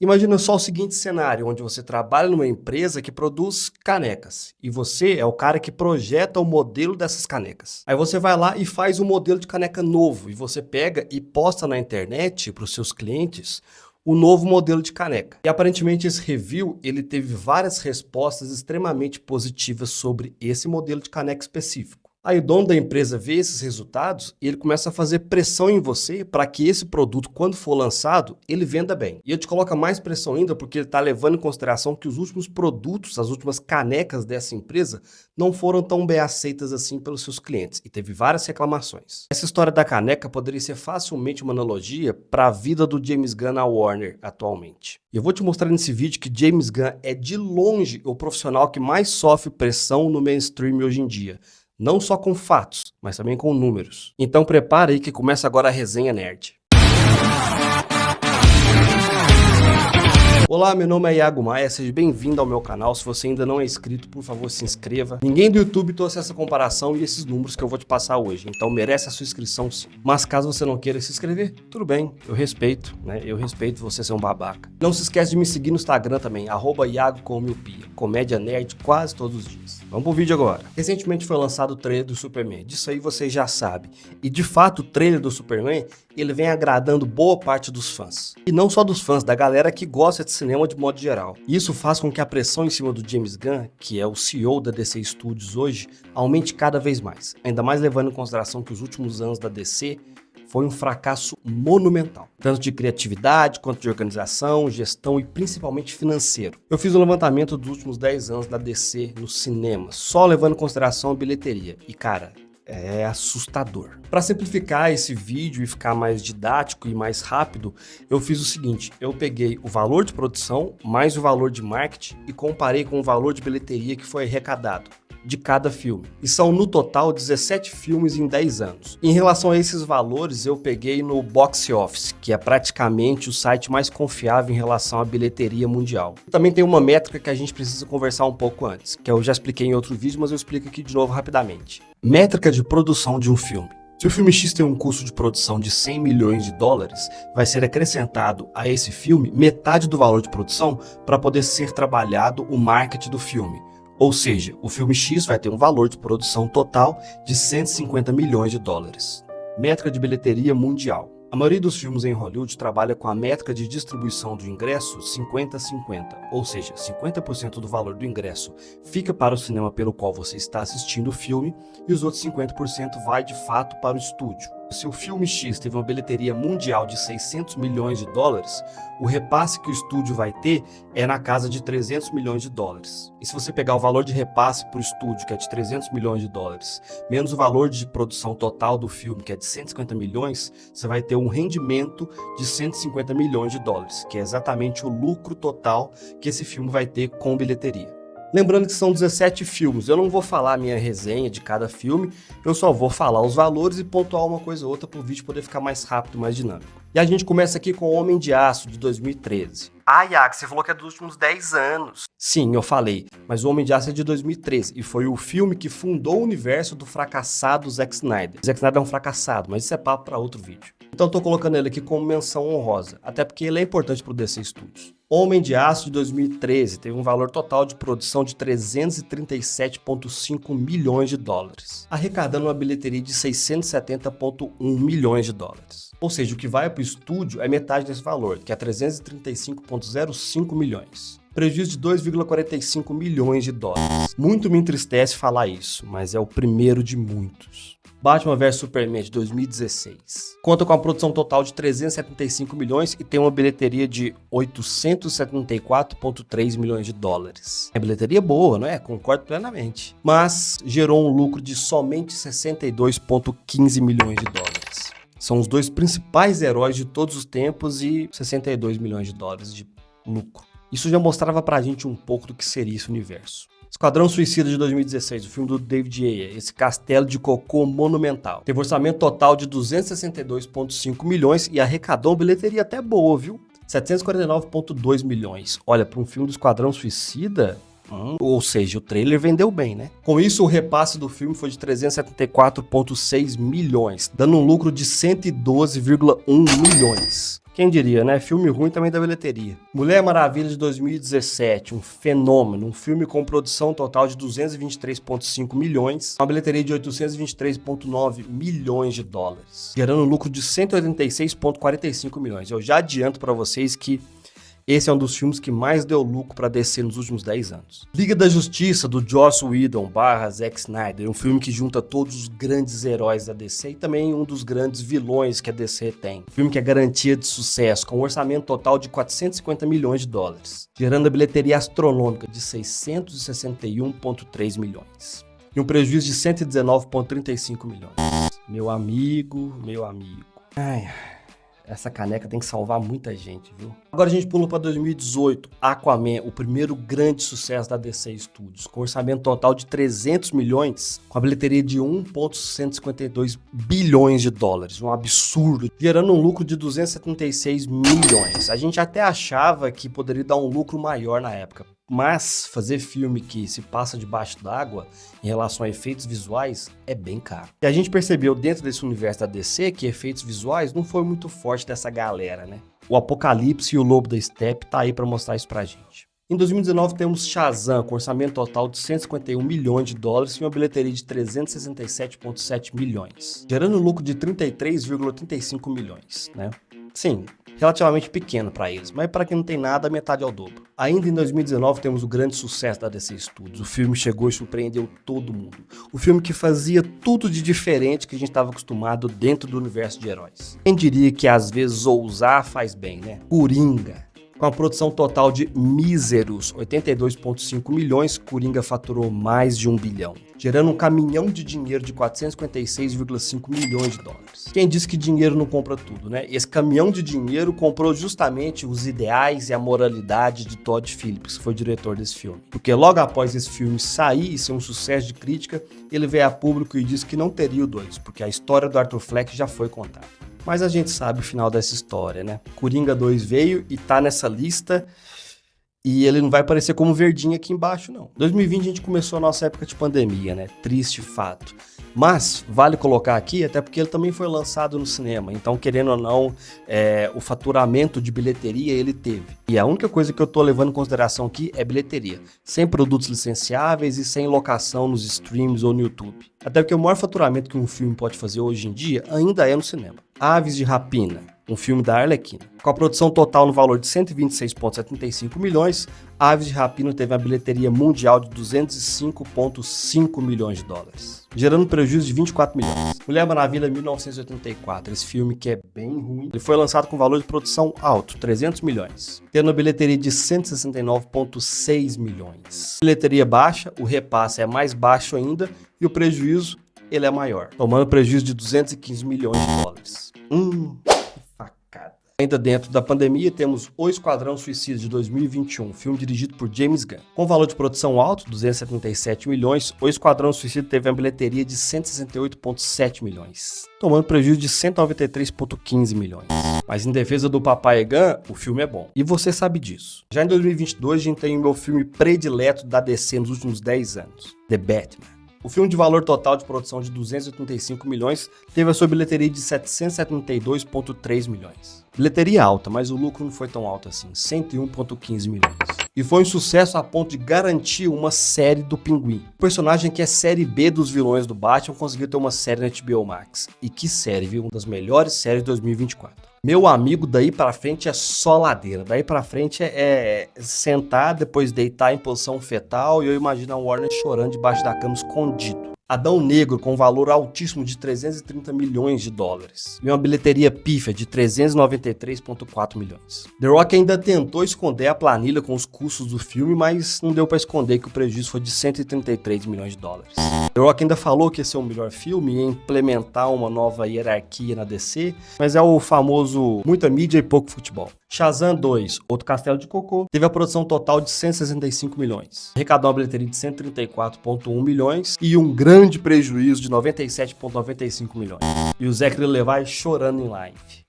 Imagina só o seguinte cenário, onde você trabalha numa empresa que produz canecas e você é o cara que projeta o modelo dessas canecas. Aí você vai lá e faz um modelo de caneca novo e você pega e posta na internet para os seus clientes o novo modelo de caneca. E aparentemente esse review ele teve várias respostas extremamente positivas sobre esse modelo de caneca específico. Aí o dono da empresa vê esses resultados e ele começa a fazer pressão em você para que esse produto, quando for lançado, ele venda bem. E ele te coloca mais pressão ainda porque ele está levando em consideração que os últimos produtos, as últimas canecas dessa empresa, não foram tão bem aceitas assim pelos seus clientes e teve várias reclamações. Essa história da caneca poderia ser facilmente uma analogia para a vida do James Gunn na Warner atualmente. E eu vou te mostrar nesse vídeo que James Gunn é de longe o profissional que mais sofre pressão no mainstream hoje em dia. Não só com fatos, mas também com números. Então prepara aí que começa agora a resenha nerd. Olá, meu nome é Iago Maia, seja bem-vindo ao meu canal. Se você ainda não é inscrito, por favor, se inscreva. Ninguém do YouTube trouxe essa comparação e esses números que eu vou te passar hoje, então merece a sua inscrição sim. Mas caso você não queira se inscrever, tudo bem, eu respeito, né? Eu respeito você ser um babaca. Não se esquece de me seguir no Instagram também, @IagoComMiopia, comédia nerd quase todos os dias. Vamos pro vídeo agora. Recentemente foi lançado o trailer do Superman, disso aí vocês já sabem. E de fato o trailer do Superman, ele vem agradando boa parte dos fãs. E não só dos fãs, da galera que gosta de cinema de modo geral. Isso faz com que a pressão em cima do James Gunn, que é o CEO da DC Studios hoje, aumente cada vez mais. Ainda mais levando em consideração que os últimos anos da DC foi um fracasso monumental, tanto de criatividade, quanto de organização, gestão e principalmente financeiro. Eu fiz um levantamento dos últimos 10 anos da DC no cinema, só levando em consideração a bilheteria. E cara, é assustador. Para simplificar esse vídeo e ficar mais didático e mais rápido, eu fiz o seguinte, eu peguei o valor de produção mais o valor de marketing e comparei com o valor de bilheteria que foi arrecadado de cada filme. E são no total 17 filmes em 10 anos. Em relação a esses valores, eu peguei no Box Office, que é praticamente o site mais confiável em relação à bilheteria mundial. Também tem uma métrica que a gente precisa conversar um pouco antes, que eu já expliquei em outro vídeo, mas eu explico aqui de novo rapidamente. Métrica de produção de um filme. Se o filme X tem um custo de produção de 100 milhões de dólares, vai ser acrescentado a esse filme metade do valor de produção para poder ser trabalhado o marketing do filme. Ou seja, o filme X vai ter um valor de produção total de 150 milhões de dólares. Métrica de bilheteria mundial. A maioria dos filmes em Hollywood trabalha com a métrica de distribuição do ingresso 50-50, ou seja, 50% do valor do ingresso fica para o cinema pelo qual você está assistindo o filme e os outros 50% vai de fato para o estúdio. Se o filme X teve uma bilheteria mundial de 600 milhões de dólares, o repasse que o estúdio vai ter é na casa de 300 milhões de dólares. E se você pegar o valor de repasse para o estúdio, que é de 300 milhões de dólares, menos o valor de produção total do filme, que é de 150 milhões, você vai ter um rendimento de 150 milhões de dólares, que é exatamente o lucro total que esse filme vai ter com bilheteria. Lembrando que são 17 filmes, eu não vou falar a minha resenha de cada filme, eu só vou falar os valores e pontuar uma coisa ou outra para o vídeo poder ficar mais rápido e mais dinâmico. E a gente começa aqui com Homem de Aço, de 2013. Ah, Iago, você falou que é dos últimos 10 anos. Sim, eu falei, mas o Homem de Aço é de 2013 e foi o filme que fundou o universo do fracassado Zack Snyder. Zack Snyder é um fracassado, mas isso é papo para outro vídeo. Então eu tô colocando ele aqui como menção honrosa, até porque ele é importante para o DC Studios. Homem de Aço de 2013 teve um valor total de produção de 337,5 milhões de dólares, arrecadando uma bilheteria de 670,1 milhões de dólares. Ou seja, o que vai para o estúdio é metade desse valor, que é 335,05 milhões. Prejuízo de 2,45 milhões de dólares. Muito me entristece falar isso, mas é o primeiro de muitos. Batman vs Superman de 2016. Conta com a produção total de 375 milhões e tem uma bilheteria de 874,3 milhões de dólares. É bilheteria boa, não é? Concordo plenamente. Mas gerou um lucro de somente 62,15 milhões de dólares. São os dois principais heróis de todos os tempos e 62 milhões de dólares de lucro. Isso já mostrava pra gente um pouco do que seria esse universo. Esquadrão Suicida de 2016, o filme do David Ayer, esse castelo de cocô monumental. Teve orçamento total de 262,5 milhões e arrecadou uma bilheteria até boa, viu? 749,2 milhões. Olha, para um filme do Esquadrão Suicida, ou seja, o trailer vendeu bem, né? Com isso, o repasse do filme foi de 374,6 milhões, dando um lucro de 112,1 milhões. Quem diria, né? Filme ruim também da bilheteria. Mulher Maravilha de 2017, um fenômeno, um filme com produção total de 223,5 milhões, uma bilheteria de 823,9 milhões de dólares, gerando um lucro de 186,45 milhões. Eu já adianto pra vocês que esse é um dos filmes que mais deu lucro para DC nos últimos 10 anos. Liga da Justiça, do Joss Whedon / Zack Snyder, um filme que junta todos os grandes heróis da DC e também um dos grandes vilões que a DC tem. Um filme que é garantia de sucesso, com um orçamento total de 450 milhões de dólares, gerando a bilheteria astronômica de 661,3 milhões. E um prejuízo de 119,35 milhões. Meu amigo. Ai... Essa caneca tem que salvar muita gente, viu? Agora a gente pula para 2018, Aquaman, o primeiro grande sucesso da DC Studios, com orçamento total de 300 milhões, com a bilheteria de 1,152 bilhões de dólares, um absurdo, gerando um lucro de 276 milhões. A gente até achava que poderia dar um lucro maior na época, mas fazer filme que se passa debaixo d'água em relação a efeitos visuais é bem caro. E a gente percebeu dentro desse universo da DC que efeitos visuais não foi muito forte dessa galera, né? O Apocalipse e o Lobo da Steppe tá aí pra mostrar isso pra gente. Em 2019 temos Shazam, com orçamento total de 151 milhões de dólares e uma bilheteria de 367,7 milhões, gerando um lucro de 33,35 milhões, né? Sim, relativamente pequeno para eles, mas para quem não tem nada, a metade é o dobro. Ainda em 2019 temos o grande sucesso da DC Studios. O filme chegou e surpreendeu todo mundo. O filme que fazia tudo de diferente que a gente estava acostumado dentro do universo de heróis. Quem diria que às vezes ousar faz bem, né? Coringa. Com a produção total de míseros 82,5 milhões, Coringa faturou mais de 1 bilhão, gerando um caminhão de dinheiro de 456,5 milhões de dólares. Quem disse que dinheiro não compra tudo, né? Esse caminhão de dinheiro comprou justamente os ideais e a moralidade de Todd Phillips, que foi o diretor desse filme. Porque logo após esse filme sair e ser um sucesso de crítica, ele veio a público e disse que não teria o 2, porque a história do Arthur Fleck já foi contada. Mas a gente sabe o final dessa história, né? Coringa 2 veio e tá nessa lista e ele não vai aparecer como verdinho aqui embaixo, não. 2020 a gente começou a nossa época de pandemia, né? Triste fato. Mas vale colocar aqui, até porque ele também foi lançado no cinema. Então, querendo ou não, o faturamento de bilheteria ele teve. E a única coisa que eu tô levando em consideração aqui é bilheteria. Sem produtos licenciáveis e sem locação nos streams ou no YouTube. Até porque o maior faturamento que um filme pode fazer hoje em dia ainda é no cinema. Aves de Rapina, um filme da Arlequina. Com a produção total no valor de 126,75 milhões, Aves de Rapina teve uma bilheteria mundial de 205,5 milhões de dólares, gerando um prejuízo de 24 milhões. Mulher Maravilha 1984, esse filme que é bem ruim, ele foi lançado com valor de produção alto, 300 milhões, tendo uma bilheteria de 169,6 milhões. Bilheteria baixa, o repasse é mais baixo ainda e o prejuízo ele é maior, tomando prejuízo de 215 milhões de dólares. Facada. Ainda dentro da pandemia, temos O Esquadrão Suicida de 2021, filme dirigido por James Gunn. Com valor de produção alto, 277 milhões, O Esquadrão Suicida teve uma bilheteria de 168,7 milhões, tomando prejuízo de 193,15 milhões. Mas em defesa do Papai Gunn, o filme é bom. E você sabe disso. Já em 2022, a gente tem o meu filme predileto da DC nos últimos 10 anos, The Batman. O filme de valor total de produção de 285 milhões teve a sua bilheteria de 772,3 milhões. Bilheteria alta, mas o lucro não foi tão alto assim, 101,15 milhões. E foi um sucesso a ponto de garantir uma série do Pinguim. O personagem que é série B dos vilões do Batman conseguiu ter uma série na HBO Max. E que série, viu? Uma das melhores séries de 2024. Meu amigo, daí pra frente é só ladeira. Daí pra frente é sentar, depois deitar em posição fetal e eu imagino a Warner chorando debaixo da cama escondido. Adão Negro com um valor altíssimo de 330 milhões de dólares e uma bilheteria pífia de 393,4 milhões. The Rock ainda tentou esconder a planilha com os custos do filme, mas não deu para esconder que o prejuízo foi de 133 milhões de dólares. The Rock ainda falou que ia ser o melhor filme e ia implementar uma nova hierarquia na DC, mas é o famoso muita mídia e pouco futebol. Shazam 2, Outro Castelo de Cocô, teve a produção total de 165 milhões, arrecadou uma bilheteria de 134,1 milhões e um grande prejuízo de 97,95 milhões. E o Zachary Levi chorando em live.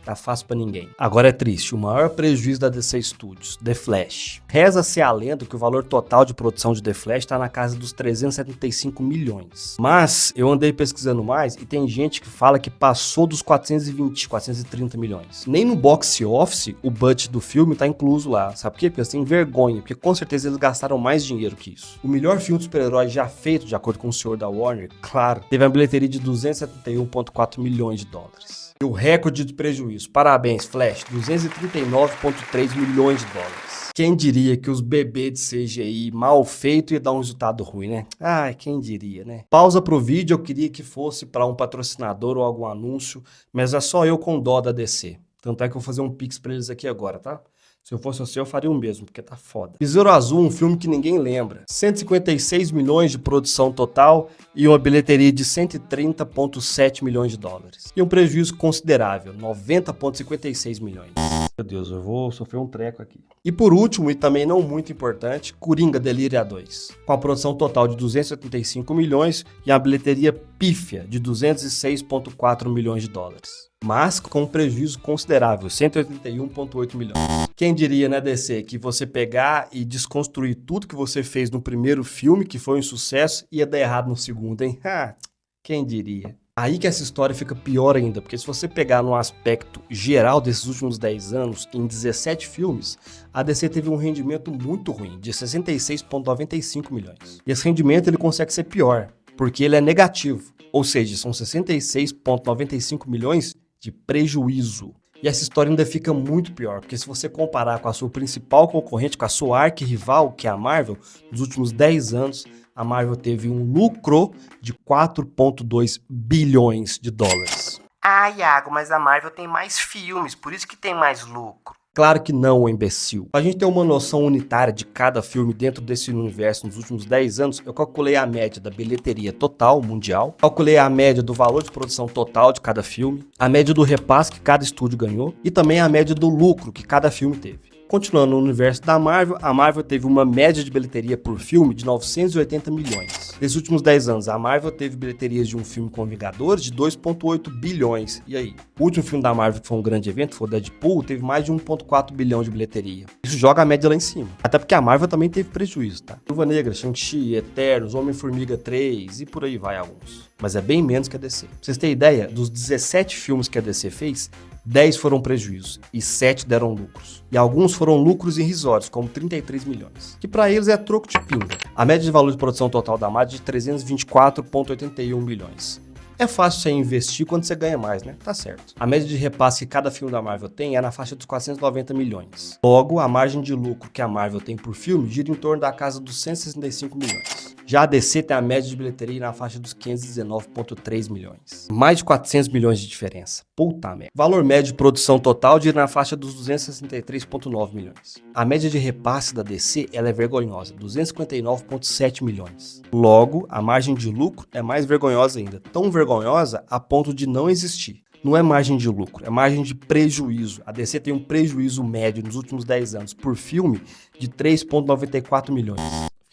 Tá fácil pra ninguém. Agora é triste, o maior prejuízo da DC Studios, The Flash. Reza-se a lenda que o valor total de produção de The Flash tá na casa dos 375 milhões. Mas eu andei pesquisando mais e tem gente que fala que passou dos 430 milhões. Nem no box office o budget do filme tá incluso lá. Sabe por quê? Porque eles têm vergonha, porque com certeza eles gastaram mais dinheiro que isso. O melhor filme de super-herói já feito, de acordo com o senhor da Warner, claro, teve uma bilheteria de 271,4 milhões de dólares. E o recorde de prejuízo. Parabéns, Flash. 239,3 milhões de dólares. Quem diria que os bebês de CGI mal feito ia dar um resultado ruim, né? Ai, quem diria, né? Pausa pro vídeo, eu queria que fosse para um patrocinador ou algum anúncio, mas é só eu com dó da DC. Tanto é que eu vou fazer um pix pra eles aqui agora, tá? Se eu fosse você, eu faria o mesmo, porque tá foda. Besouro Azul, um filme que ninguém lembra. 156 milhões de produção total e uma bilheteria de 130,7 milhões de dólares. E um prejuízo considerável, 90,56 milhões. Meu Deus, eu vou sofrer um treco aqui. E por último, e também não muito importante, Coringa Delíria 2. Com a produção total de 275 milhões e a bilheteria pífia de 206,4 milhões de dólares. Mas com um prejuízo considerável, 181,8 milhões. Quem diria, né, DC, que você pegar e desconstruir tudo que você fez no primeiro filme, que foi um sucesso, ia dar errado no segundo, hein? Quem diria? Aí que essa história fica pior ainda, porque se você pegar no aspecto geral desses últimos 10 anos, em 17 filmes, a DC teve um rendimento muito ruim, de 66,95 milhões. E esse rendimento ele consegue ser pior, porque ele é negativo, ou seja, são 66,95 milhões de prejuízo. E essa história ainda fica muito pior, porque se você comparar com a sua principal concorrente, com a sua arquirrival, que é a Marvel, nos últimos 10 anos, a Marvel teve um lucro de 4,2 bilhões de dólares. Ah, Iago, mas a Marvel tem mais filmes, por isso que tem mais lucro. Claro que não, imbecil. Pra gente ter uma noção unitária de cada filme dentro desse universo nos últimos 10 anos, eu calculei a média da bilheteria total mundial, calculei a média do valor de produção total de cada filme, a média do repasse que cada estúdio ganhou e também a média do lucro que cada filme teve. Continuando no universo da Marvel, a Marvel teve uma média de bilheteria por filme de 980 milhões. Nesses últimos 10 anos, a Marvel teve bilheterias de um filme com Vingadores de 2,8 bilhões. E aí? O último filme da Marvel, que foi um grande evento, foi o Deadpool, teve mais de 1,4 bilhão de bilheteria. Isso joga a média lá em cima. Até porque a Marvel também teve prejuízo, tá? Viúva Negra, Shang-Chi, Eternos, Homem-Formiga 3 e por aí vai alguns. Mas é bem menos que a DC. Pra vocês terem ideia, dos 17 filmes que a DC fez, 10 foram prejuízos e 7 deram lucros. E alguns foram lucros irrisórios, como 33 milhões, que para eles é troco de pinga. A média de valor de produção total da Marvel é de 324,81 milhões. É fácil você investir quando você ganha mais, né? Tá certo. A média de repasse que cada filme da Marvel tem é na faixa dos 490 milhões. Logo, a margem de lucro que a Marvel tem por filme gira em torno da casa dos 165 milhões. Já a DC tem a média de bilheteria na faixa dos 519,3 milhões. Mais de 400 milhões de diferença. Puta merda. Valor médio de produção total gira na faixa dos 263,9 milhões. A média de repasse da DC ela é vergonhosa, 259,7 milhões. Logo, a margem de lucro é mais vergonhosa ainda. Tão vergonhosa a ponto de não existir. Não é margem de lucro, é margem de prejuízo. A DC tem um prejuízo médio nos últimos 10 anos por filme de 3,94 milhões.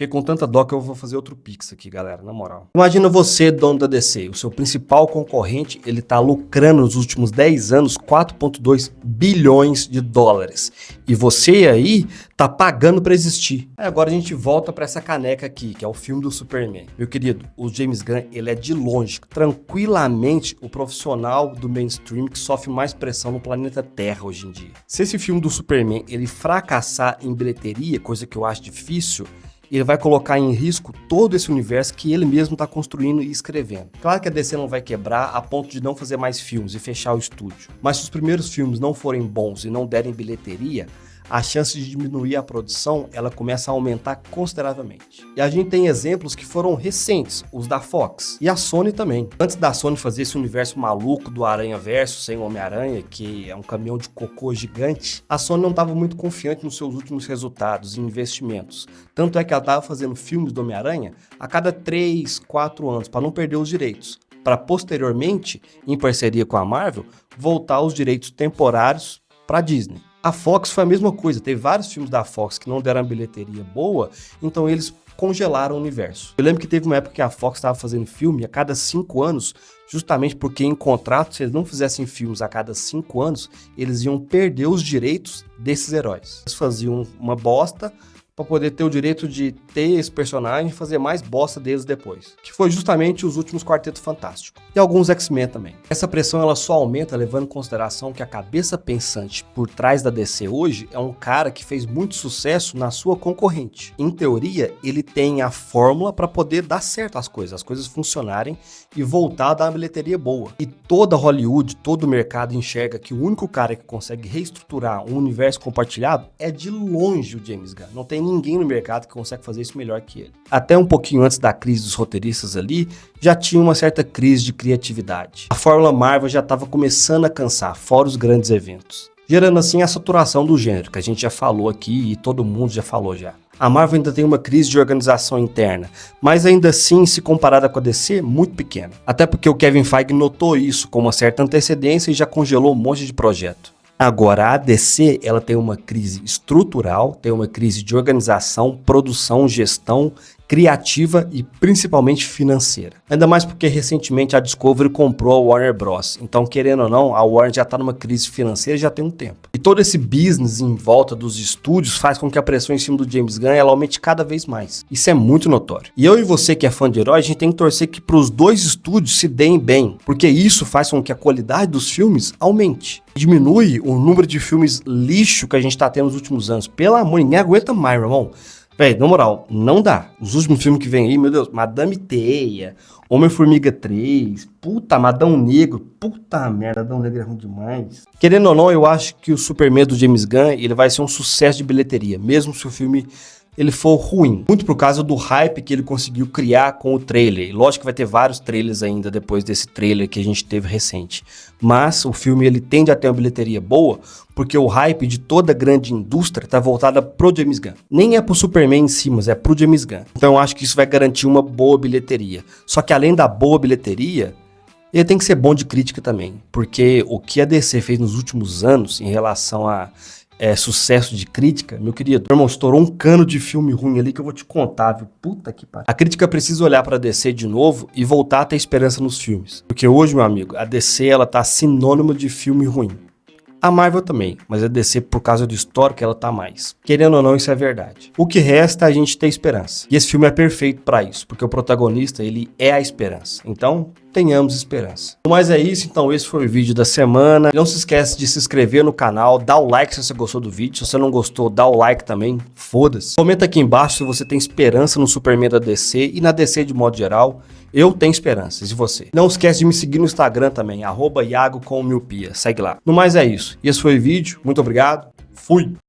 Fiquei com tanta dó que eu vou fazer outro pix aqui, galera, na moral. Imagina você, dono da DC, o seu principal concorrente, ele tá lucrando nos últimos 10 anos 4,2 bilhões de dólares. E você aí tá pagando pra existir. Aí agora a gente volta pra essa caneca aqui, que é o filme do Superman. Meu querido, o James Gunn, ele é de longe, tranquilamente, o profissional do mainstream que sofre mais pressão no planeta Terra hoje em dia. Se esse filme do Superman, ele fracassar em bilheteria, coisa que eu acho difícil, ele vai colocar em risco todo esse universo que ele mesmo está construindo e escrevendo. Claro que a DC não vai quebrar a ponto de não fazer mais filmes e fechar o estúdio. Mas se os primeiros filmes não forem bons e não derem bilheteria, a chance de diminuir a produção, ela começa a aumentar consideravelmente. E a gente tem exemplos que foram recentes, os da Fox e a Sony também. Antes da Sony fazer esse universo maluco do Aranhaverso sem Homem-Aranha, que é um caminhão de cocô gigante, a Sony não estava muito confiante nos seus últimos resultados e investimentos. Tanto é que ela estava fazendo filmes do Homem-Aranha a cada 3, 4 anos, para não perder os direitos. Para posteriormente, em parceria com a Marvel, voltar os direitos temporários para a Disney. A Fox foi a mesma coisa, teve vários filmes da Fox que não deram bilheteria boa, então eles congelaram o universo. Eu lembro que teve uma época que a Fox estava fazendo filme a cada 5 anos, justamente porque em contrato, se eles não fizessem filmes a cada 5 anos, eles iam perder os direitos desses heróis. Eles faziam uma bosta para poder ter o direito de ter esse personagem e fazer mais bosta deles depois. Que foi justamente os últimos Quarteto Fantástico. E alguns X-Men também. Essa pressão ela só aumenta levando em consideração que a cabeça pensante por trás da DC hoje é um cara que fez muito sucesso na sua concorrente. Em teoria, ele tem a fórmula para poder dar certo as coisas funcionarem e voltar a dar uma bilheteria boa. E toda Hollywood, todo o mercado enxerga que o único cara que consegue reestruturar um universo compartilhado é de longe o James Gunn. Não tem ninguém no mercado que consegue fazer isso melhor que ele. Até um pouquinho antes da crise dos roteiristas ali, já tinha uma certa crise de criatividade. A fórmula Marvel já estava começando a cansar, fora os grandes eventos. Gerando assim a saturação do gênero, que a gente já falou aqui e todo mundo já falou já. A Marvel ainda tem uma crise de organização interna, mas ainda assim, se comparada com a DC, muito pequena. Até porque o Kevin Feige notou isso com uma certa antecedência e já congelou um monte de projeto. Agora, a DC, ela tem uma crise estrutural, tem uma crise de organização, produção, gestão, criativa e principalmente financeira. Ainda mais porque recentemente a Discovery comprou a Warner Bros. Então, querendo ou não, a Warner já está numa crise financeira já tem um tempo. E todo esse business em volta dos estúdios faz com que a pressão em cima do James Gunn ela aumente cada vez mais. Isso é muito notório. E eu e você que é fã de herói, a gente tem que torcer que para os dois estúdios se deem bem, porque isso faz com que a qualidade dos filmes aumente. Diminui o número de filmes lixo que a gente tá tendo nos últimos anos. Pelo amor, ninguém aguenta mais, meu irmão. Véi, na moral, não dá. Os últimos filmes que vem aí, meu Deus, Madame Teia, Homem-Formiga 3, puta, Adão Negro, puta merda, Adão Negro é ruim demais. Querendo ou não, eu acho que o Superman do James Gunn, ele vai ser um sucesso de bilheteria, mesmo se o filme ele for ruim. Muito por causa do hype que ele conseguiu criar com o trailer. E lógico que vai ter vários trailers ainda depois desse trailer que a gente teve recente. Mas o filme ele tende a ter uma bilheteria boa porque o hype de toda a grande indústria está voltada pro James Gunn. Nem é pro Superman em si, mas é pro James Gunn. Então eu acho que isso vai garantir uma boa bilheteria. Só que além da boa bilheteria, ele tem que ser bom de crítica também. Porque o que a DC fez nos últimos anos em relação a sucesso de crítica, meu querido, meu irmão, estourou um cano de filme ruim ali que eu vou te contar, viu? Puta que pariu. A crítica precisa olhar pra DC de novo e voltar a ter esperança nos filmes. Porque hoje, meu amigo, a DC, ela tá sinônimo de filme ruim. A Marvel também, mas a DC, por causa do histórico, ela tá mais. Querendo ou não, isso é verdade. O que resta é a gente ter esperança. E esse filme é perfeito pra isso, porque o protagonista, ele é a esperança. Então, tenhamos esperança. Mas é isso, então esse foi o vídeo da semana. Não se esquece de se inscrever no canal, dá o like se você gostou do vídeo. Se você não gostou, dá o like também, foda-se. Comenta aqui embaixo se você tem esperança no Superman da DC e na DC de modo geral. Eu tenho esperanças, e você? Não esquece de me seguir no Instagram também, @iago_com_miopia. Segue lá. No mais é isso. E esse foi o vídeo. Muito obrigado. Fui!